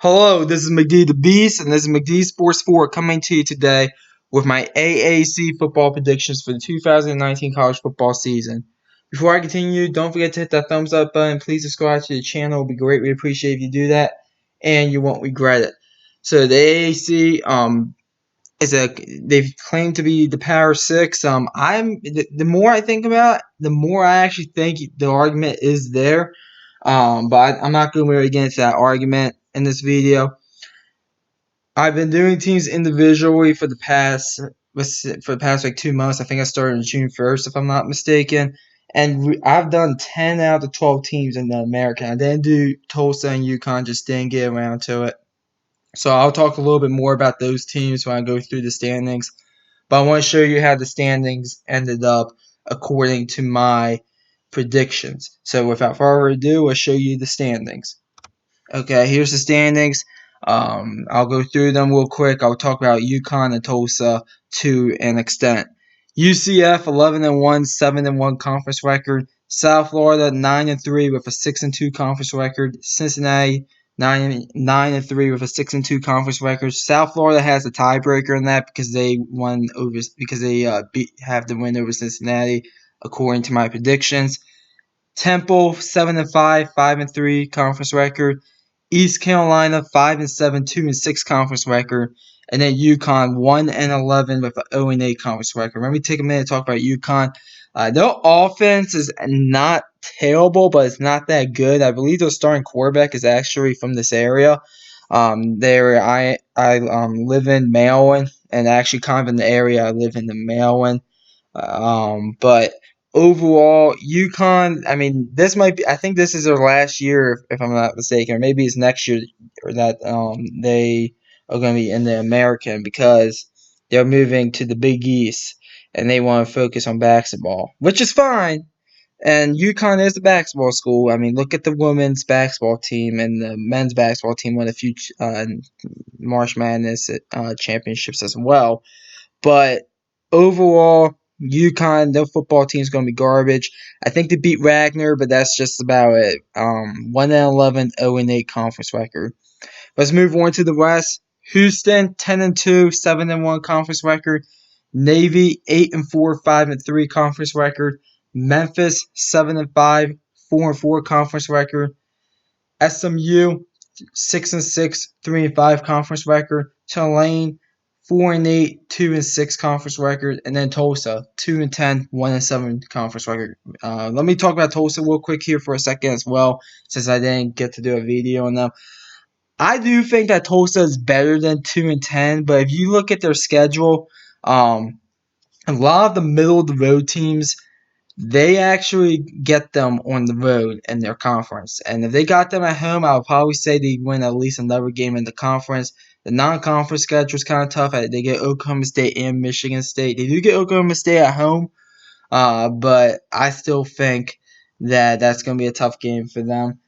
Hello, this is McD the Beast, and this is McD Sports 4 coming to you today with my AAC football predictions for the 2019 college football season. Before I continue, don't forget to hit that thumbs up button. Please subscribe to the channel. It would be greatly appreciated if you do that, and you won't regret it. So the AAC is they've claimed to be the Power Six. The more I think about it, the more I actually think the argument is there. But I'm not going to really get into that argument in this video. I've been doing teams individually for the past like 2 months. I think I started on June 1st, if I'm not mistaken. And I've done 10 out of the 12 teams in the American. I didn't do Tulsa and UConn, just didn't get around to it. So I'll talk a little bit more about those teams when I go through the standings. But I want to show you how the standings ended up according to my predictions. So without further ado, I'll show you the standings. Okay, here's the standings. I'll go through them real quick. I'll talk about UConn and Tulsa to an extent. UCF 11-1, 7-1 conference record. South Florida 9-3 with a 6-2 conference record. Cincinnati 9-3 with a 6-2 conference record. South Florida has a tiebreaker in that because they have the win over Cincinnati according to my predictions. Temple 7-5, 5-3 conference record. East Carolina 5-7, 2-6 conference record, and then UConn 1-11 with an 0-8 conference record. Let me take a minute to talk about UConn. Their offense is not terrible, but it's not that good. I believe their starting quarterback is actually from this area. I live in Maryland, and actually kind of in the area I live in the Maryland. But overall, UConn, I mean, this might be, I think this is their last year, if I'm not mistaken, or maybe it's next year or that they are going to be in the American because they're moving to the Big East and they want to focus on basketball, which is fine. And UConn is the basketball school. I mean, look at the women's basketball team and the men's basketball team won a few March Madness championships as well. But overall, UConn, their football team is going to be garbage. I think they beat Ragnar, but that's just about it. 1-11, 0-8 conference record. Let's move on to the West. Houston, 10-2, 7-1 conference record. Navy, 8-4, 5-3 conference record. Memphis, 7-5, 4-4 conference record. SMU, 6-6, 3-5 conference record. Tulane, 4-8, 2-6 conference record, and then Tulsa 2-10, 1-7 conference record. Let me talk about Tulsa real quick here for a second as well, since I didn't get to do a video on them. I do think that Tulsa is better than 2-10, but if you look at their schedule, a lot of the middle of the road teams, they actually get them on the road in their conference. And if they got them at home, I would probably say they win at least another game in the conference. The non-conference schedule is kind of tough. They get Oklahoma State and Michigan State. They do get Oklahoma State at home, but I still think that that's going to be a tough game for them.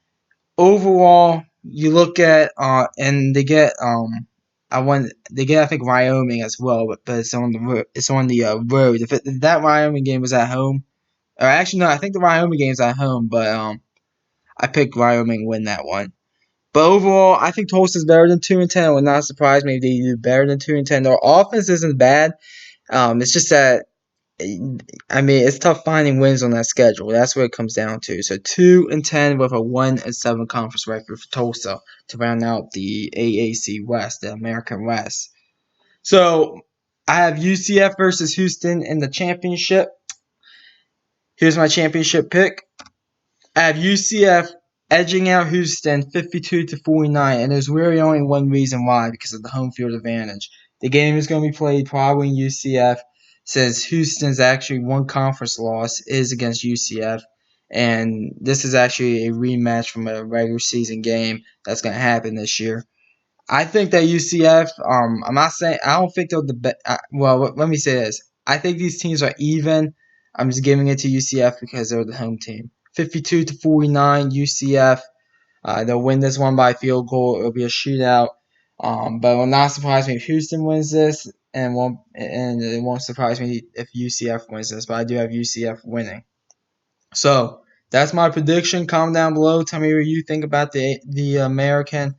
Overall, you look at and they get I think Wyoming as well, but it's on the road. It's on the road. If that Wyoming game was at home. Or actually, no, I think the Wyoming game's at home, but I picked Wyoming to win that one. But overall, I think Tulsa's better than 2-10. It would not surprise me if they do better than 2-10. Their offense isn't bad. It's just that, I mean, it's tough finding wins on that schedule. That's what it comes down to. So 2-10 with a 1-7 conference record for Tulsa to round out the AAC West, the American West. So I have UCF versus Houston in the championship. Here's my championship pick. I have UCF edging out Houston 52-49, and there's really only one reason why, because of the home field advantage. The game is going to be played probably in UCF, since Houston's actually one conference loss is against UCF, and this is actually a rematch from a regular season game that's going to happen this year. I think that UCF, I'm not saying, I don't think they're the best. Well, let me say this. I think these teams are even. I'm just giving it to UCF because they're the home team. 52-49, UCF. They'll win this one by field goal. It'll be a shootout. But it will not surprise me if Houston wins this, and it won't surprise me if UCF wins this. But I do have UCF winning. So that's my prediction. Comment down below. Tell me what you think about the American.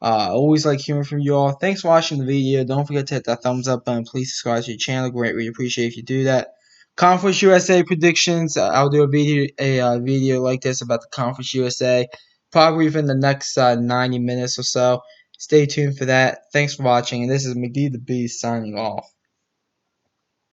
Always like hearing from you all. Thanks for watching the video. Don't forget to hit that thumbs up button. Please subscribe to the channel. Greatly appreciate if you do that. Conference USA predictions. I'll do a video like this about the Conference USA, probably within the next 90 minutes or so. Stay tuned for that. Thanks for watching, and this is McGee the Beast signing off.